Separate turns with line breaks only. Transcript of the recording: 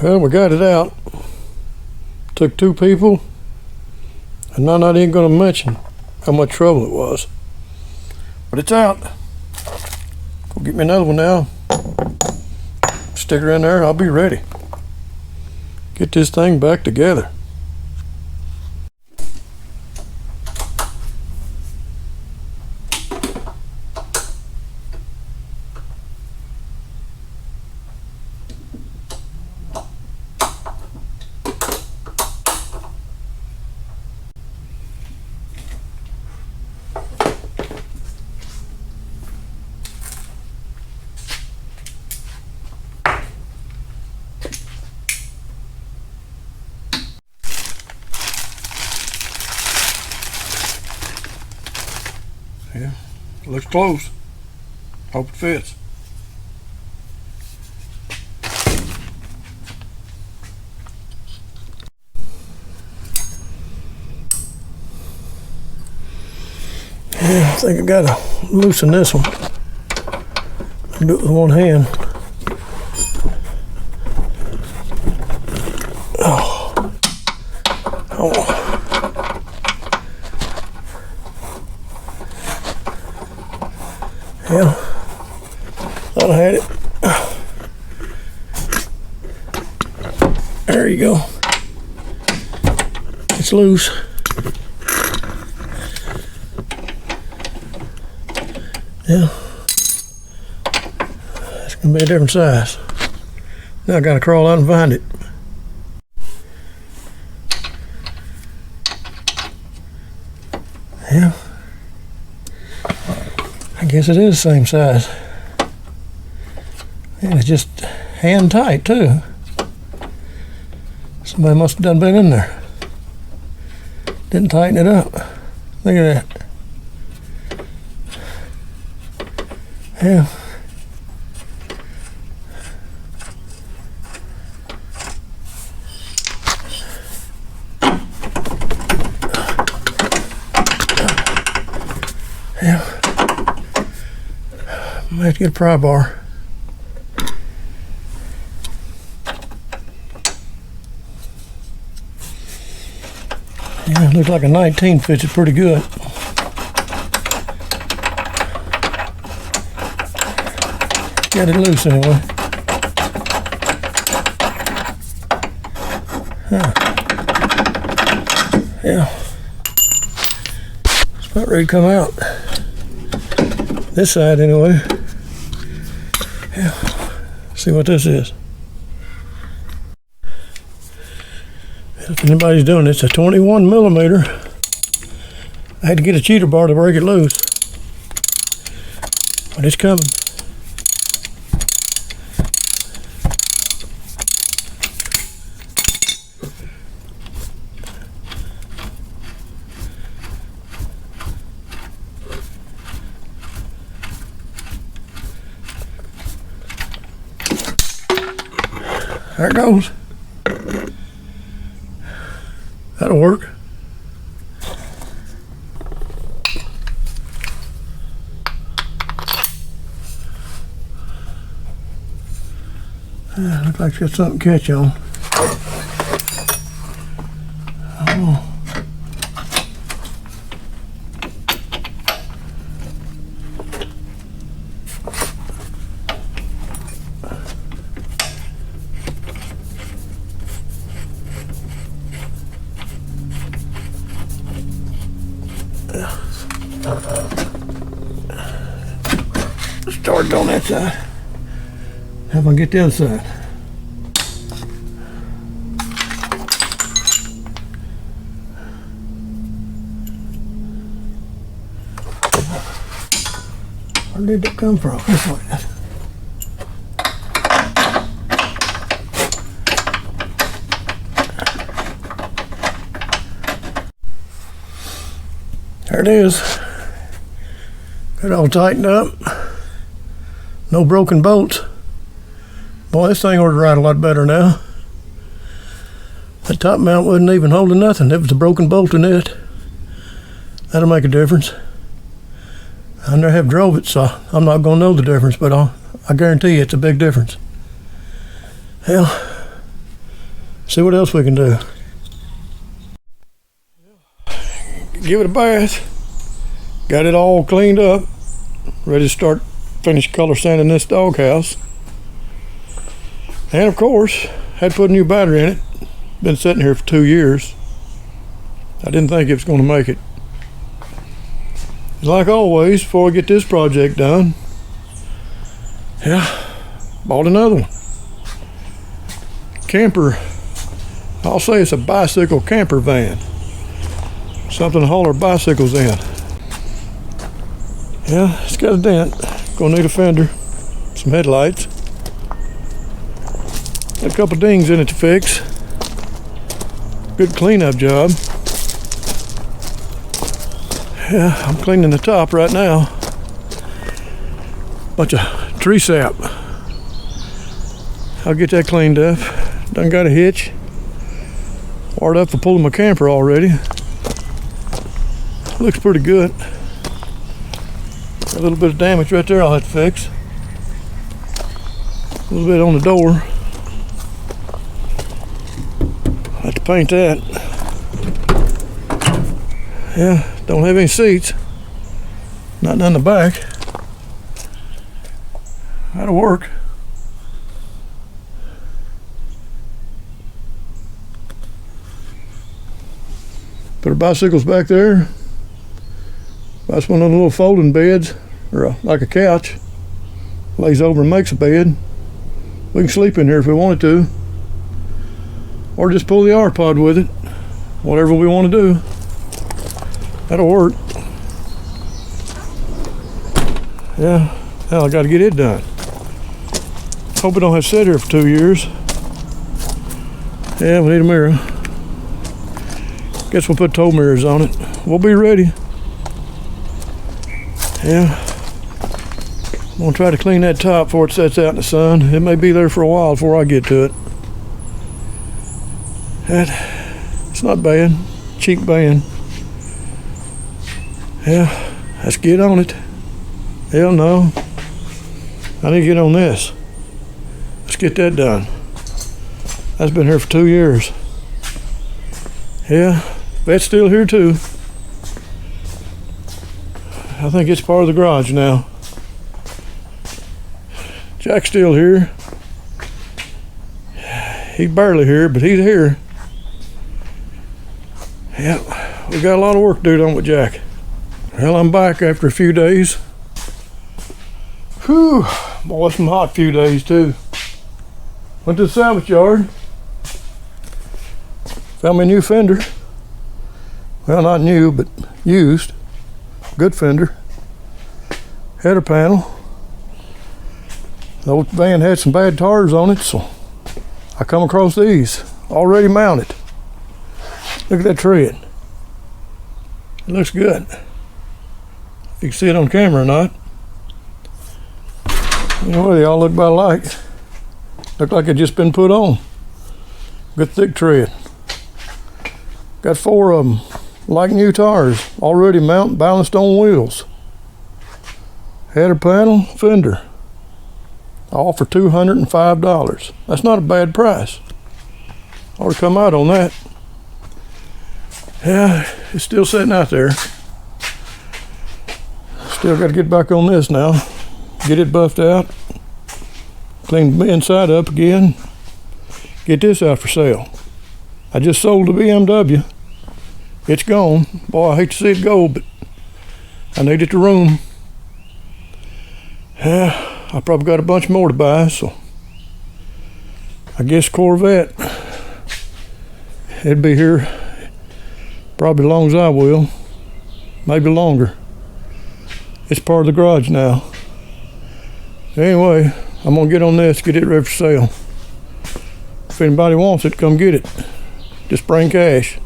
Well, we got it out. Took 2 people, and I'm not even going to mention how much trouble it was. But it's out. Go get me another one now. Stick her in there, I'll be ready. Get this thing back together. Yeah, looks close. Hope it fits. Yeah, I think I gotta loosen this one. Do it with one hand. Oh. Oh. Yeah, thought I had it. There you go. It's loose. Yeah, it's gonna be a different size. Now I gotta crawl out and find it. Yeah. I guess it is the same size. And it's just hand tight too. Somebody must have done been in there. Didn't tighten it up. Look at that. Yeah. Yeah. Might have to get a pry bar. Yeah, it looks like a 19 fits it pretty good. Got it loose anyway. Huh. Yeah. It's about ready to come out. This side anyway. Yeah. See what this is. If anybody's doing this, a 21 millimeter. I had to get a cheater bar to break it loose. But it's coming. There it goes. That'll work. Looks like it's got something to catch on. Oh. Started on that side. How about I get the other side? Where did it come from? This way. There it is. Got it all tightened up. No broken bolts. Boy, this thing ought to ride a lot better now. That top mount wasn't even holding nothing. There was a broken bolt in it. That'll make a difference. I never have drove it, so I'm not gonna know the difference, but I guarantee you it's a big difference. Hell, See what else we can do. Give it a bath. Got it all cleaned up. Ready to start finish color sanding this doghouse. And of course, had to put a new battery in it. Been sitting here for 2 years. I didn't think it was going to make it. Like always, before I get this project done, bought another one. Camper. I'll say it's a bicycle camper van. Something to haul our bicycles in. Yeah, it's got a dent. Gonna need a fender, some headlights. Got a couple dings in it to fix. Good cleanup job. Yeah, I'm cleaning the top right now. Bunch of tree sap. I'll get that cleaned up. Done got a hitch. Wired up for pulling my camper already. Looks pretty good. A little bit of damage right there I'll have to fix. A little bit on the door. I'll have to paint that. Yeah, don't have any seats. Nothing on the back. That'll work. Put our bicycles back there. That's one of the little folding beds, or like a couch. Lays over and makes a bed. We can sleep in here if we wanted to. Or just pull the R-Pod with it. Whatever we want to do. That'll work. Yeah, now I got to get it done. Hope it don't have to sit here for 2 years. Yeah, we need a mirror. Guess we'll put tow mirrors on it. We'll be ready. Yeah. I'm gonna try to clean that top before it sets out in the sun. It may be there for a while before I get to it. It's not bad. Cheap band. Yeah, let's get on it. Hell no. I need to get on this. Let's get that done. That's been here for 2 years. Yeah, that's still here too. I think it's part of the garage now. Jack's still here. He's barely here, but he's here. Yep, we got a lot of work to do, don't we, Jack? Well, I'm back after a few days. Whew, boy, some hot few days too. Went to the salvage yard. Found me a new fender. Well, not new, but used. Good fender. Header panel. The old van had some bad tires on it, so I come across these already mounted. Look at that tread. It looks good. If you can see it on camera or not. You know what, they all look about alike. Look like it just been put on. Good thick tread. Got 4 of them, like new tires, already mounted, balanced on wheels. Header panel, fender. All for $205. That's not a bad price. Ought to come out on that. Yeah, it's still sitting out there. Still got to get back on this now. Get it buffed out. Clean the inside up again. Get this out for sale. I just sold the BMW. It's gone. Boy, I hate to see it go, but I needed the room. Yeah, I probably got a bunch more to buy, so I guess Corvette. It'd be here probably as long as I will. Maybe longer. It's part of the garage now. Anyway, I'm gonna get on this, get it ready for sale. If anybody wants it, come get it. Just bring cash.